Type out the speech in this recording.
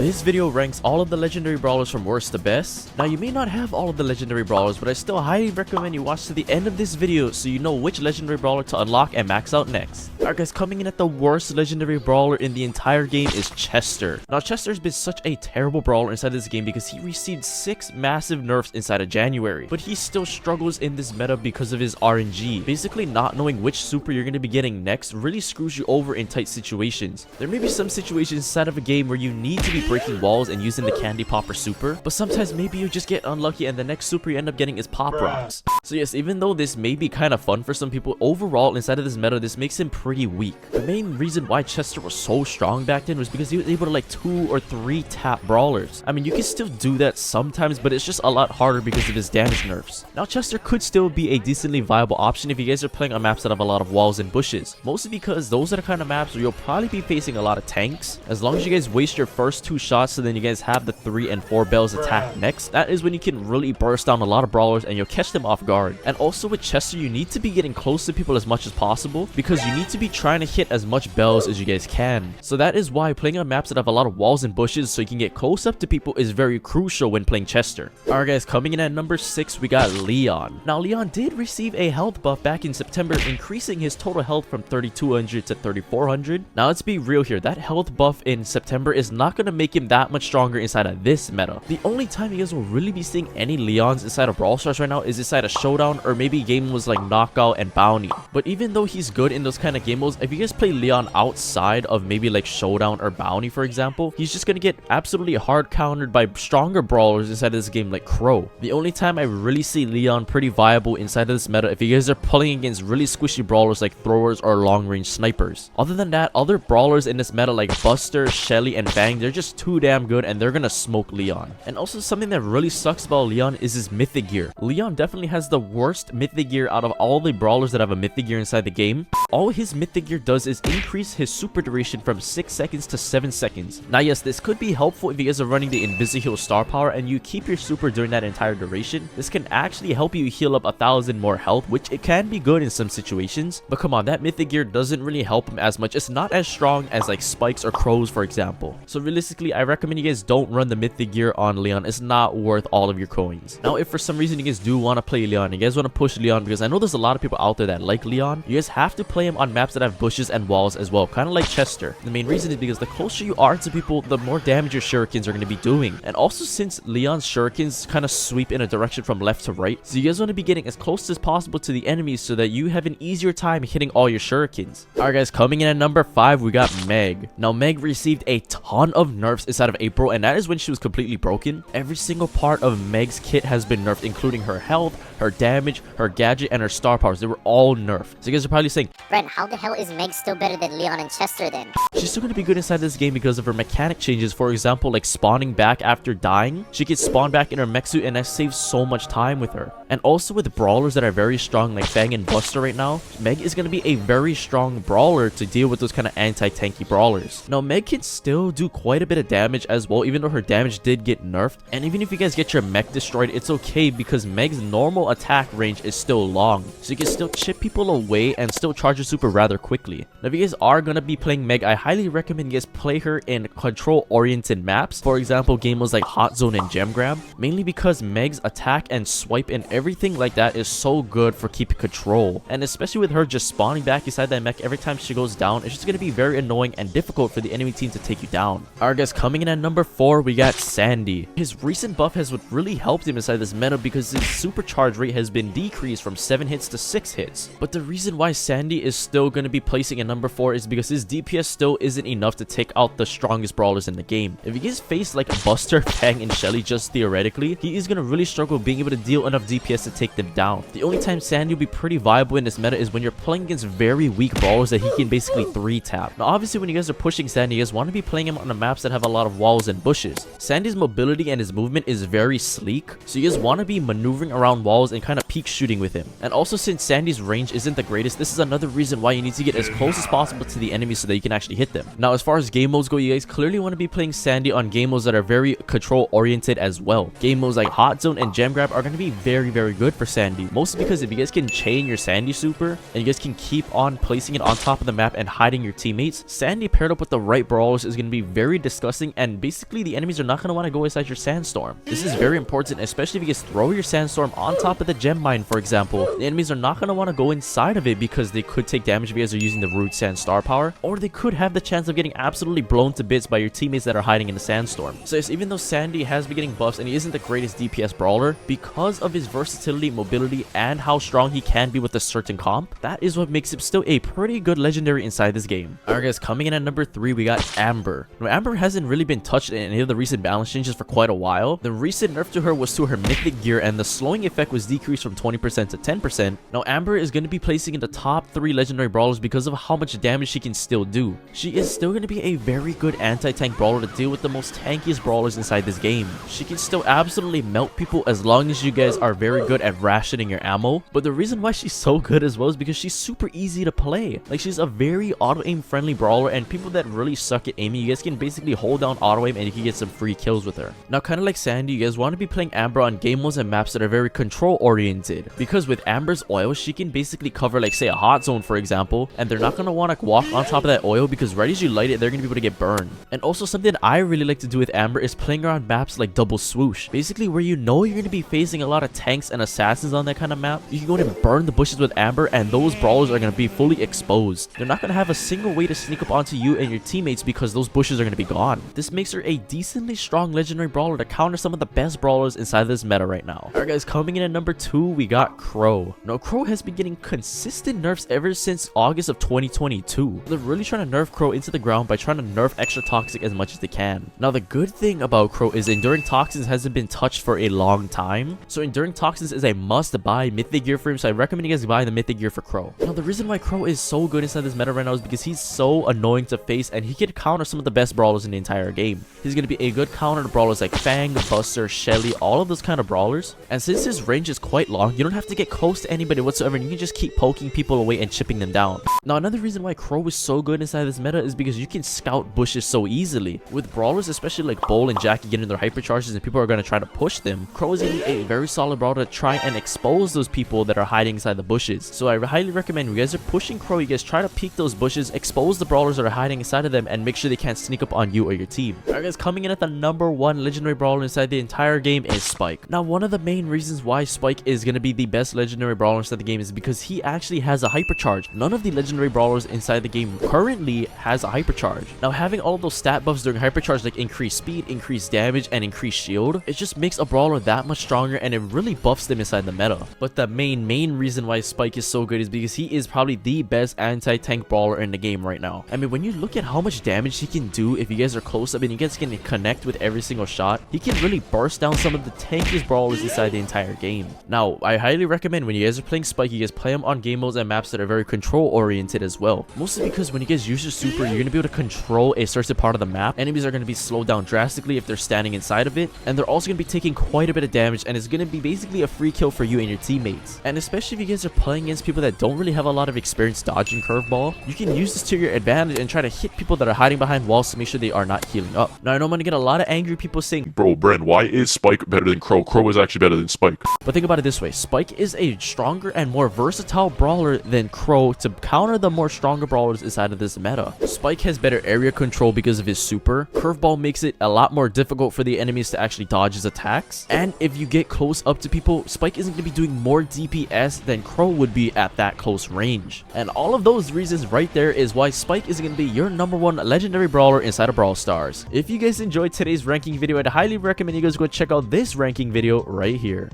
This video ranks all of the legendary brawlers from worst to best. Now you may not have all of the legendary brawlers, but I still highly recommend you watch to the end of this video so you know which legendary brawler to unlock and max out next. Alright guys, coming in at the worst legendary brawler in the entire game is Chester. Now Chester's been such a terrible brawler inside this game because he received 6 massive nerfs inside of January, but he still struggles in this meta because of his RNG. Basically, not knowing which super you're going to be getting next really screws you over in tight situations. There may be some situations inside of a game where you need to be breaking walls and using the candy popper super, but sometimes maybe you just get unlucky and the next super you end up getting is pop rocks. So yes, even though this may be kind of fun for some people, overall inside of this meta this makes him pretty weak. The main reason why Chester was so strong back then was because he was able to like 2 or 3 tap brawlers. I mean, you can still do that sometimes, but it's just a lot harder because of his damage nerfs. Now Chester could still be a decently viable option if you guys are playing on maps that have a lot of walls and bushes, mostly because those are the kind of maps where you'll probably be facing a lot of tanks. As long as you guys waste your first 2 shots, so then you guys have the 3 and 4 bells attack next, that is when you can really burst down a lot of brawlers and you'll catch them off guard. And also with Chester, you need to be getting close to people as much as possible because you need to be trying to hit as much bells as you guys can. So that is why playing on maps that have a lot of walls and bushes so you can get close up to people is very crucial when playing Chester. Alright guys, coming in at number 6 we got Leon. Now Leon did receive a health buff back in September, increasing his total health from 3200 to 3400. Now let's be real here, that health buff in September is not going to make him that much stronger inside of this meta. The only time you guys will really be seeing any Leons inside of Brawl Stars right now is inside a showdown or maybe game modes like knockout and bounty. But even though he's good in those kind of game modes, if you guys play Leon outside of maybe like showdown or bounty for example, he's just gonna get absolutely hard countered by stronger brawlers inside of this game like Crow. The only time I really see Leon pretty viable inside of this meta if you guys are playing against really squishy brawlers like throwers or long range snipers. Other than that, other brawlers in this meta like Buster, Shelly, and Bang, they're just too damn good and they're gonna smoke Leon. And also something that really sucks about Leon is his mythic gear. Leon definitely has the worst mythic gear out of all the brawlers that have a mythic gear inside the game. All his mythic gear does is increase his super duration from 6 seconds to 7 seconds. Now yes, this could be helpful if you guys are running the Invisi-Heal star power and you keep your super during that entire duration. This can actually help you heal up 1000 more health, which it can be good in some situations. But come on, that mythic gear doesn't really help him as much. It's not as strong as like Spikes or Crows for example. So realistically, I recommend you guys don't run the mythic gear on Leon. It's not worth all of your coins. Now if for some reason you guys do want to play Leon, you guys want to push Leon, because I know there's a lot of people out there that like Leon, you guys have to play him on maps that have bushes and walls as well, kind of like Chester. The main reason is because the closer you are to people, the more damage your shurikens are going to be doing. And also since Leon's shurikens kind of sweep in a direction from left to right, so you guys want to be getting as close as possible to the enemies so that you have an easier time hitting all your shurikens. Alright guys, coming in at number 5 we got Meg. Now Meg received a ton of nerfs inside of April, and that is when she was completely broken. Every single part of Meg's kit has been nerfed, including her health, her damage, her gadget, and her star powers. They were all nerfed. So you guys are probably saying, Brent, how the hell is Meg still better than Leon and Chester then? She's still going to be good inside this game because of her mechanic changes. For example, like spawning back after dying. She can spawn back in her mech suit and that saves so much time with her. And also with brawlers that are very strong like Bang and Buster right now, Meg is going to be a very strong brawler to deal with those kind of anti-tanky brawlers. Now Meg can still do quite a bit of damage as well, even though her damage did get nerfed. And even if you guys get your mech destroyed, it's okay because Meg's normal attack range is still long, so you can still chip people away and still charge your super rather quickly. Now if you guys are going to be playing Meg, I highly recommend you guys play her in control oriented maps, for example game modes like Hot Zone and Gem Grab, mainly because Meg's attack and swipe and everything like that is so good for keeping control. And especially with her just spawning back inside that mech every time she goes down, it's just going to be very annoying and difficult for the enemy team to take you down. Alright guys, coming in at number 4 we got Sandy. His recent buff has what really helped him inside this meta because his supercharge rate has been decreased from 7 hits to 6 hits. But the reason why Sandy is still going to be placing at number 4 is because his DPS still isn't enough to take out the strongest brawlers in the game. If you guys face like Buster, Bang, and Shelly just theoretically, he is going to really struggle being able to deal enough DPS to take them down. The only time Sandy will be pretty viable in this meta is when you're playing against very weak brawlers that he can basically 3-tap. Now obviously when you guys are pushing Sandy, you guys want to be playing him on the maps that have a lot of walls and bushes. Sandy's mobility and his movement is very sleek, so you guys want to be maneuvering around walls and kind of peek shooting with him. And also since Sandy's range isn't the greatest, this is another reason why you need to get as close as possible to the enemy so that you can actually hit them. Now as far as game modes go, you guys clearly want to be playing Sandy on game modes that are very control oriented as well. Game modes like Hot Zone and Gem Grab are going to be very good for Sandy, mostly because if you guys can chain your Sandy super and you guys can keep on placing it on top of the map and hiding your teammates, Sandy paired up with the right brawlers is going to be very disgusting busting, and basically the enemies are not going to want to go inside your sandstorm. This is very important, especially if you guys throw your sandstorm on top of the gem mine, for example. The enemies are not going to want to go inside of it because they could take damage if you guys are using the rude sand star power, or they could have the chance of getting absolutely blown to bits by your teammates that are hiding in the sandstorm. So yes, even though Sandy has been getting buffs and he isn't the greatest DPS brawler, because of his versatility, mobility, and how strong he can be with a certain comp, that is what makes him still a pretty good legendary inside this game. Alright guys, coming in at number 3, we got Amber. Now, Amber hasn't really been touched in any of the recent balance changes for quite a while. The recent nerf to her was to her mythic gear, and the slowing effect was decreased from 20% to 10%. Now Amber is going to be placing in the top 3 legendary brawlers because of how much damage she can still do. She is still going to be a very good anti-tank brawler to deal with the most tankiest brawlers inside this game. She can still absolutely melt people as long as you guys are very good at rationing your ammo. But the reason why she's so good as well is because she's super easy to play. Like, she's a very auto-aim friendly brawler, and people that really suck at aiming, you guys can basically hold down auto-aim and you can get some free kills with her. Now, kind of like Sandy, you guys want to be playing Amber on game modes and maps that are very control oriented, because with Amber's oil, she can basically cover, like, say a hot zone, for example, and they're not going to want to walk on top of that oil because right as you light it, they're going to be able to get burned. And also, something I really like to do with Amber is playing around maps like double swoosh, basically where you know you're going to be facing a lot of tanks and assassins on that kind of map. You can go and burn the bushes with Amber, and those brawlers are going to be fully exposed. They're not going to have a single way to sneak up onto you and your teammates because those bushes are going to be gone. This makes her a decently strong legendary brawler to counter some of the best brawlers inside this meta right now. Alright guys, coming in at number 2, we got Crow. Now Crow has been getting consistent nerfs ever since August of 2022. They're really trying to nerf Crow into the ground by trying to nerf extra toxic as much as they can. Now the good thing about Crow is enduring toxins hasn't been touched for a long time, so enduring toxins is a must buy mythic gear for him, so I recommend you guys buy the mythic gear for Crow. Now the reason why Crow is so good inside this meta right now is because he's so annoying to face and he can counter some of the best brawlers in the entire game. He's going to be a good counter to brawlers like Fang, Buster, Shelly, all of those kind of brawlers. And since his range is quite long, you don't have to get close to anybody whatsoever, and you can just keep poking people away and chipping them down. Now another reason why Crow is so good inside this meta is because you can scout bushes so easily. With brawlers, especially like Bull and Jackie getting their hypercharges and people are going to try to push them, Crow is going to be a very solid brawler to try and expose those people that are hiding inside the bushes. So I highly recommend you guys are pushing Crow, you guys try to peek those bushes, expose the brawlers that are hiding inside of them, and make sure they can't sneak up on you or your team. Alright guys, coming in at the number 1 legendary brawler inside the entire game is Spike. Now one of the main reasons why Spike is going to be the best legendary brawler inside the game is because he actually has a hypercharge. None of the legendary brawlers inside the game currently has a hypercharge. Now having all of those stat buffs during hypercharge, like increased speed, increased damage, and increased shield, it just makes a brawler that much stronger and it really buffs them inside the meta. But the main reason why Spike is so good is because he is probably the best anti-tank brawler in the game right now. I mean, when you look at how much damage he can do if you guys are close up and you guys can connect with every single shot, he can really burst down some of the tankiest brawlers inside the entire game. Now I highly recommend when you guys are playing Spike, you guys play him on game modes and maps that are very control oriented as well. Mostly because when you guys use your super, you're going to be able to control a certain part of the map. Enemies are going to be slowed down drastically if they're standing inside of it, and they're also going to be taking quite a bit of damage, and it's going to be basically a free kill for you and your teammates. And especially if you guys are playing against people that don't really have a lot of experience dodging curveball, you can use this to your advantage and try to hit people that are hiding behind walls to make sure they are not healing up. Now I know I'm going to get a lot of angry people saying, "Bro, Bren, why is Spike better than Crow? Crow is actually better than Spike." But think about it this way, Spike is a stronger and more versatile brawler than Crow to counter the more stronger brawlers inside of this meta. Spike has better area control because of his super. Curveball makes it a lot more difficult for the enemies to actually dodge his attacks. And if you get close up to people, Spike isn't going to be doing more DPS than Crow would be at that close range. And all of those reasons right there is why Spike is going to be your number 1 legendary brawler inside of Brawl Stars. If you guys enjoyed today's ranking video, I'd highly recommend you guys go check out this ranking video right here.